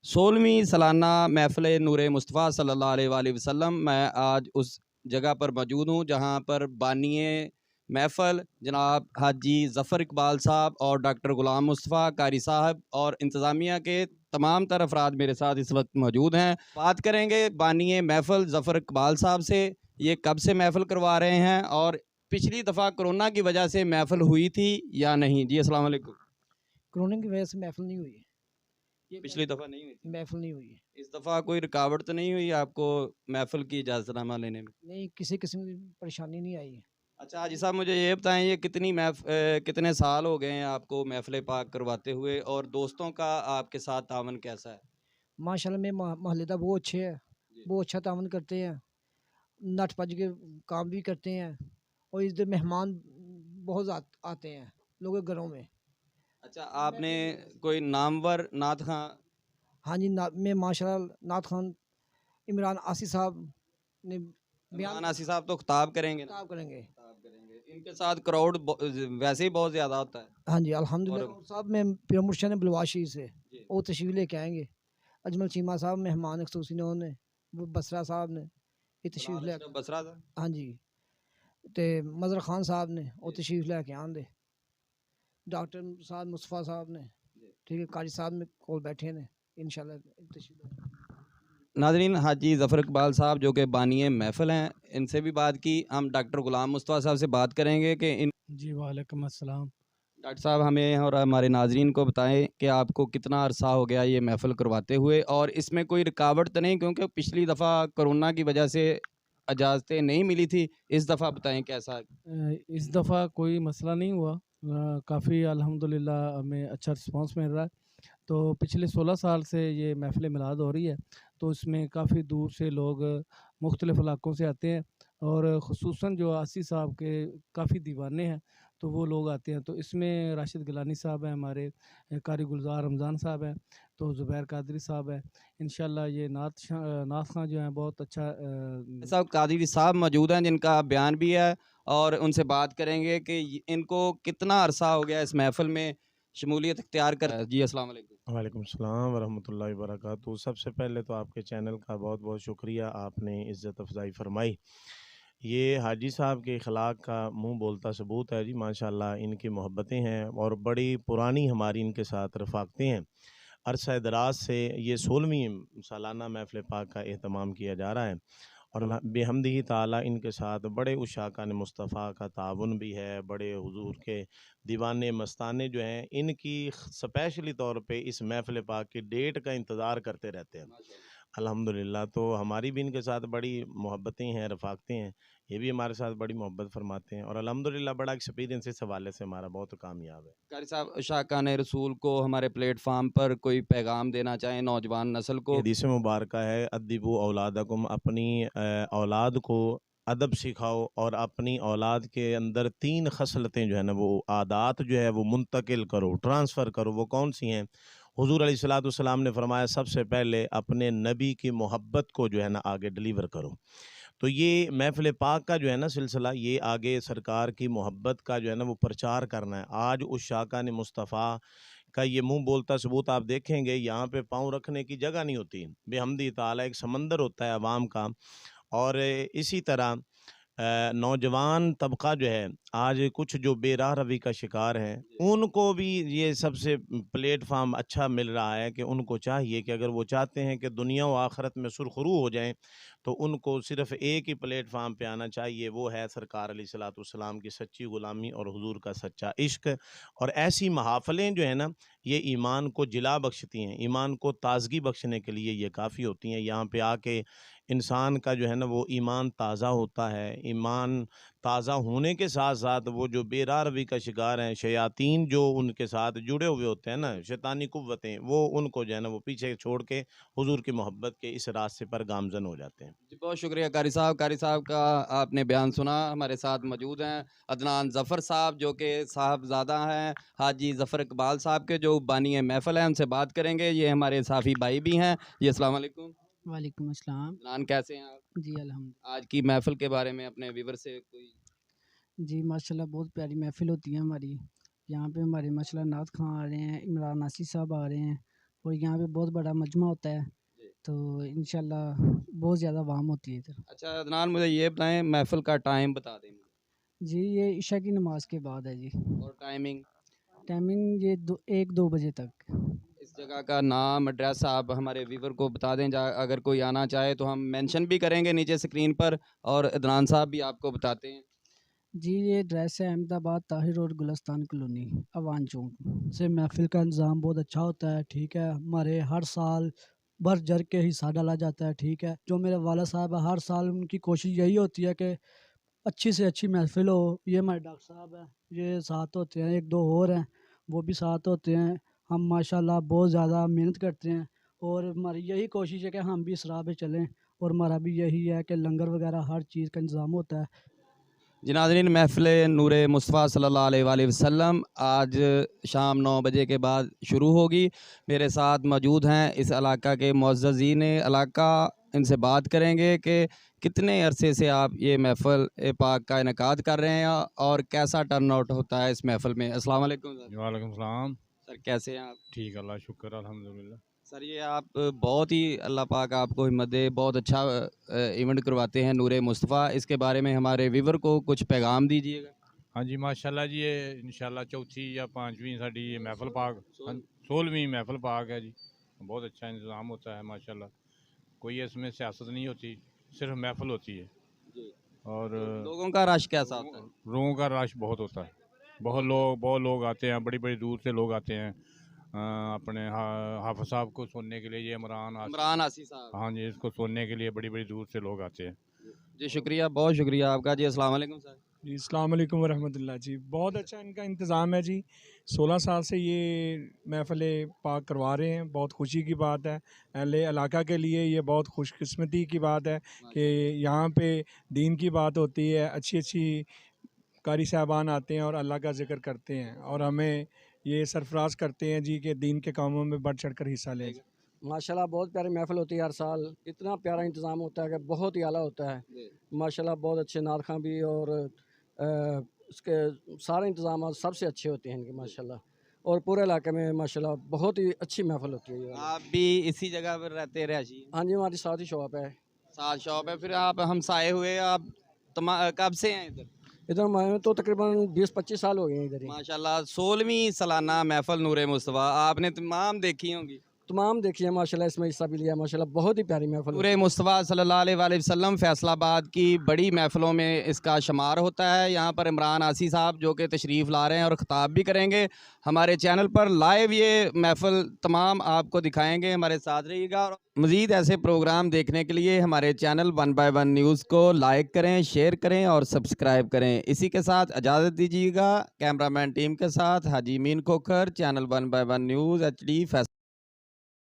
16वीं सालाना महफ़िल नूर मुस्तफ़ा सल्लल्लाहु अलैहि वसल्लम। मैं आज उस जगह पर मौजूद हूँ जहाँ पर बानिए महफ़िल जनाब हाजी ज़फ़र इकबाल साहब और डॉक्टर ग़ुलाम मुस्तफ़ा कारी साहब और इंतज़ामिया के तमाम तर अफ़राद मेरे साथ इस वक्त मौजूद हैं। बात करेंगे बानिए महफ़िल ज़फ़र इकबाल साहब से, ये कब से महफ़िल करवा रहे हैं और पिछली दफ़ा कोरोना की वजह से महफ़िल हुई थी या नहीं? जी अस्सलाम वालेकुम। कोरोना की वजह से महफ़िल नहीं हुई है। ये पिछली दफ़ा नहीं हुई थी। महफ़िल नहीं हुई है। इस दफ़ा कोई रुकावट तो नहीं हुई आपको महफ़िल की इजाज़तनामा लेने में? नहीं, किसी किस्म की परेशानी नहीं आई है। अच्छा हाजी साहब, मुझे ये बताएँ, ये कितने साल हो गए हैं आपको महफ़िल पाक करवाते हुए और दोस्तों का आपके साथ तावन कैसा है? माशाल्लाह में मोहल्लेदार बहुत अच्छे हैं, जी। बहुत अच्छा तावन करते हैं, नट भज के काम भी करते हैं और इधर मेहमान बहुत आते हैं लोगों के घरों में। अच्छा, आपने कोई नामवर नात ख़ां हाँ जी, ना में माशाल्लाह नात खान इमरान आसी साहब ने बयान इमरान हाशी साहब तो ख़िताब करेंगे ना? खिताब करेंगे। ख़िताब करेंगे। इनके साथ क्राउड वैसे ही बहुत ज़्यादा होता है। हाँ जी, अल्हम्दुलिल्लाह और और साहब में पीर मुर्शिद बुलवाशी से जी, वो तशरीफ़ लेके आएँगे। अजमल चीमा साहब मेहमान ख़ुसूसी इन्होंने, वो बसरा साहब ने ये तशरीफ़ बिलाल ले अशरफ बसरा था। हाँ जी, ते मज़हर खान साहब ने वो जी, तशरीफ़ लेके आंदे, डॉक्टर साहब मुस्तफ़ा साहब ने, जी। ठीक है, कारी साहब में कोल बैठे ने इंशाल्लाह तशरीफ़ नाज़रीन, हाजी ज़फ़र इकबाल साहब जो कि बानिए महफ़िल हैं, इनसे भी बात की। हम डॉक्टर ग़ुलाम मुस्तफ़ा साहब से बात करेंगे कि इन जी, वालेकुम अस्सलाम। डॉक्टर साहब हमें और हमारे नाज़रीन को बताएँ कि आपको कितना अरसा हो गया ये महफ़िल करवाते हुए और इसमें कोई रुकावट तो नहीं, क्योंकि पिछली दफ़ा कोरोना की वजह से इजाज़तें नहीं मिली थी। इस दफ़ा बताएँ कैसा? इस दफ़ा कोई मसला नहीं हुआ। काफ़ी अल्हम्दुलिल्लाह हमें अच्छा रिस्पॉन्स मिल रहा है। तो पिछले 16 साल से ये महफ़िल मिलाद हो रही है, तो इसमें काफ़ी दूर से लोग मुख्तलिफ़ इलाकों से आते हैं और ख़ुसूसन जो आसी साहब के काफ़ी दीवाने हैं, तो वो लोग आते हैं। तो इसमें राशिद गिलानी साहब हैं हमारे, कारी गुलज़ार रमज़ान साहब हैं, तो ज़ुबैर कादरी साहब हैं। इंशाअल्लाह ये नात ख़ां जो हैं बहुत अच्छा साहब कादरी साहब मौजूद हैं जिनका बयान भी है और उनसे बात करेंगे कि इनको कितना अरसा हो गया इस महफ़िल में शमूलियत इख्तियार कर। जी अस्सलाम वालेकुम। वालेकुम सलाम वरहमतुल्लाहि वबरकातुहू। सबसे पहले तो आपके चैनल का बहुत-बहुत शुक्रिया, आपने इज़्ज़त अफ़ज़ाई फ़रमाई। ये हाजी साहब के अखलाक का मुँह बोलता सबूत है जी, माशाअल्लाह इनकी मोहब्बतें हैं और बड़ी पुरानी हमारी इनके साथ रफ़ाक़तें हैं। अरसा दराज से ये 16वीं सालाना महफ़िल पाक का एहतमाम किया जा रहा है और बेहमदिही ताला इनके साथ बड़े उशाकान मुस्तफ़ा का ताउन भी है, बड़े हुज़ूर के दीवाने मस्ताने जो हैं, इनकी स्पेशली तौर पे इस महफ़िल पाक की डेट का इंतज़ार करते रहते हैं। माशाअल्लाह। अल्हम्दुलिल्लाह, तो हमारी भी इनके साथ बड़ी मोहब्बतें हैं, रफ़ाक़तें हैं। ये भी हमारे साथ बड़ी मोहब्बत फ़रमाते हैं और अल्हम्दुलिल्लाह बड़ा एक्सपीरियंस इस हवाले से हमारा बहुत कामयाब है। कारी साहब, शाकान रसूल को हमारे प्लेटफ़ार्म पर कोई पैगाम देना चाहें नौजवान नस्ल ये को? हदीस मुबारक है, अद्दिबू औलादकुम, अपनी औलाद को अदब सिखाओ और अपनी औलाद के अंदर 3 ख़सलतें जो है ना, वो आदात जो है वो मुंतकिल करो, ट्रांसफ़र करो। वो कौन-सी हैं? हुज़ूर अलैहिस्सलाम ने फ़रमाया, सबसे पहले अपने नबी की मोहब्बत को जो है ना आगे डिलीवर करो। तो ये महफ़िल पाक का जो है ना सिलसिला, ये आगे सरकार की मोहब्बत का जो है ना वो प्रचार करना है। आज उस शाकान मुस्तफ़ा का ये मुँह बोलता सबूत आप देखेंगे, यहाँ पे पाँव रखने की जगह नहीं होती। बेहमदी ताला एक समंदर होता है अवाम का और इसी तरह नौजवान तबका जो है, आज कुछ जो बेराह रवी का शिकार हैं, जी। उनको भी ये सबसे प्लेटफ़ॉर्म अच्छा मिल रहा है कि उनको चाहिए कि अगर वो चाहते हैं कि दुनिया व आखिरत में सुरखरू हो जाएँ, तो उनको सिर्फ़ एक ही प्लेटफ़ॉर्म पे आना चाहिए, वो है सरकार अलैहिस्सलाम की सच्ची ग़ुलामी और हुज़ूर का सच्चा इश्क। और ऐसी महफ़िलें जो हैं ना, ये ईमान को जिला बख्शती हैं, ईमान को ताज़गी बख्शने के लिए ये काफ़ी होती हैं। यहाँ पे आके इंसान का जो है ना वो ईमान ताज़ा होता है। ईमान ताज़ा होने के साथ-साथ वो जो बेराह रवी का शिकार हैं, शयातीन जो उनके साथ जुड़े हुए होते हैं ना, शैतानी कुव्वतें, वो उनको जो है ना वो पीछे छोड़ के हुज़ूर की मोहब्बत के इस रास्ते पर गामज़न हो जाते हैं। जी, बहुत शुक्रिया कारी साहब। कारी साहब का आपने बयान सुना। हमारे साथ मौजूद हैं अदनान ज़फ़र साहब जो कि साहबज़ादा हैं हाजी ज़फ़र इकबाल साहब के, जो बानी महफ़िल हैं। उनसे बात करेंगे। ये हमारे साफ़ी भाई भी हैं। जी अस्सलाम वालेकुम। वालेकुम अस्सलाम। अदनान कैसे हैं आप? जी, अल्हम्दुलिल्लाह। आज की महफ़िल के बारे में अपने व्यूअर से कोई। जी, माशाल्लाह बहुत प्यारी महफ़िल होती है हमारी। यहाँ पे हमारे माशाल्लाह नात ख़ां आ रहे हैं, इमरान नासिर साहब आ रहे हैं, और यहाँ पे बहुत बड़ा मजमा होता है, तो इंशाल्लाह बहुत ज़्यादा वाम होती है इधर। अच्छा अदनान, मुझे ये बताएं महफ़िल का टाइम बता दें जी ये इशा की नमाज के बाद है जी। और टाइमिंग। टाइमिंग ये 1-2 बजे तक। इस जगह का नाम, एड्रेस आप हमारे व्यूवर को बता दें, अगर कोई आना चाहे तो हम मेंशन भी करेंगे नीचे स्क्रीन पर, और अदनान साहब भी आपको बताते हैं। जी ये एड्रेस है अहमदाबाद ताहिर रोड गुलस्तान कॉलोनी अवान चौक। से महफ़िल का इंतज़ाम बहुत अच्छा होता है, ठीक है। हमारे हर साल भर चढ़ के हिस्सा डाला जाता है, ठीक है। जो मेरे वाला साहब है, हर साल उनकी कोशिश यही होती है कि अच्छी से अच्छी महफ़िल हो। ये हमारे डॉक्टर साहब हैं, ये साथ होते हैं, 1-2 और हैं, वो भी साथ होते हैं। हम माशाल्लाह बहुत ज़्यादा मेहनत करते हैं और हमारी यही कोशिश है कि हम भी इस राह पे चलें, और हमारा भी यही है कि लंगर वगैरह हर चीज़ का इंतज़ाम होता है। जी नाज़रीन, महफ़िल नूर मुस्तफ़ा सल्लल्लाहु अलैहि वसल्लम आज शाम 9 बजे के बाद शुरू होगी। मेरे साथ मौजूद हैं इस इलाका के मुअज़्ज़ज़ीन इलाका, इनसे बात करेंगे कि कितने अरसे से आप ये महफ़िल पाक का इनेकाद कर रहे हैं और कैसा टर्न आउट होता है इस महफ़िल में। अस्सलाम वालेकुम सर। वालेकुम सलाम। सर कैसे हैं आप? ठीक अल्लाह शुक्र अल्हम्दुलिल्लाह। सर ये आप बहुत ही, अल्लाह पाक आपको हिम्मत दे, बहुत अच्छा इवेंट करवाते हैं नूर मुस्तफ़ा। इसके बारे में हमारे व्यूवर को कुछ पैगाम दीजिएगा। हाँ जी माशाल्लाह जी, ये इंशाल्लाह चौथी या पाँचवीं साड़ी ये महफिल पाक, 16वीं महफिल पाक है जी। बहुत अच्छा इंतज़ाम होता है माशाल्लाह। कोई इसमें सियासत नहीं होती, सिर्फ महफिल होती है। और लोगों का रश कैसा होता है? लोगों का रश बहुत होता है, बहुत लोग आते हैं, बड़ी बड़ी दूर से लोग आते हैं अपने हाफिज़ साहब को सुनने के लिए। ये इमरान आसी साहब। हाँ जी, इसको सुनने के लिए बड़ी बड़ी दूर से लोग आते हैं। जी शुक्रिया, बहुत शुक्रिया आपका जी। अस्सलाम वालेकुम सर। जी अस्सलाम वालेकुम वरहमतुल्लाह जी। बहुत अच्छा इनका इंतज़ाम है जी। 16 साल से ये महफ़िल पाक करवा रहे हैं, बहुत खुशी की बात है। अहले इलाका के लिए ये बहुत खुशकिस्मती की बात है कि यहाँ पे दीन की बात होती है, अच्छी अच्छी कारी साहबान आते हैं और अल्लाह का ज़िक्र करते हैं, और हमें ये सरफराज करते हैं जी कि दीन के कामों में बढ़ चढ़ कर हिस्सा लें। माशाल्लाह बहुत प्यारी महफ़िल होती है हर साल। इतना प्यारा इंतज़ाम होता है कि बहुत ही आला होता है। माशाल्लाह बहुत अच्छे नार खां भी, और उसके सारे इंतज़ाम सबसे अच्छे होते हैं इनके माशाल्लाह। और पूरे इलाके में माशाल्लाह बहुत ही अच्छी महफ़िल होती है ये वाली। आप भी इसी जगह पर रहते रहायशी? हाँ जी, हमारी साथ ही शॉप है। साथ शॉप है, फिर आप हमसाए हुए, आप कब से हैं इधर? इधर मैं तो तकरीबन 20-25 साल हो गए हैं इधर ही। माशाल्लाह 16वीं सालाना महफिल नूर मुस्तफ़ा आपने तमाम देखी होंगी। तमाम देखी है माशाल्लाह, इसमें हिस्सा भी लिया माशाल्लाह, बहुत ही प्यारी महफ़िल नूर होती है। मुस्तफ़ा सल्लल्लाहु अलैहि वसल्लम फैसलाबाद की बड़ी महफ़िलों में इसका शुमार होता है। यहाँ पर इमरान आसी साहब जो कि तशरीफ़ ला रहे हैं और ख़िताब भी करेंगे हमारे चैनल पर लाइव, ये महफ़िल तमाम आपको दिखाएंगे। हमारे साथ रहिएगा। और मज़ीद ऐसे प्रोग्राम देखने के लिए हमारे चैनल 1 by 1 न्यूज़ को लाइक करें, शेयर करें और सब्सक्राइब करें। इसी के साथ इजाज़त दीजिएगा। कैमरामैन टीम के साथ Haji Meen Khokhar, channel 1 by 1 news HD फैसला।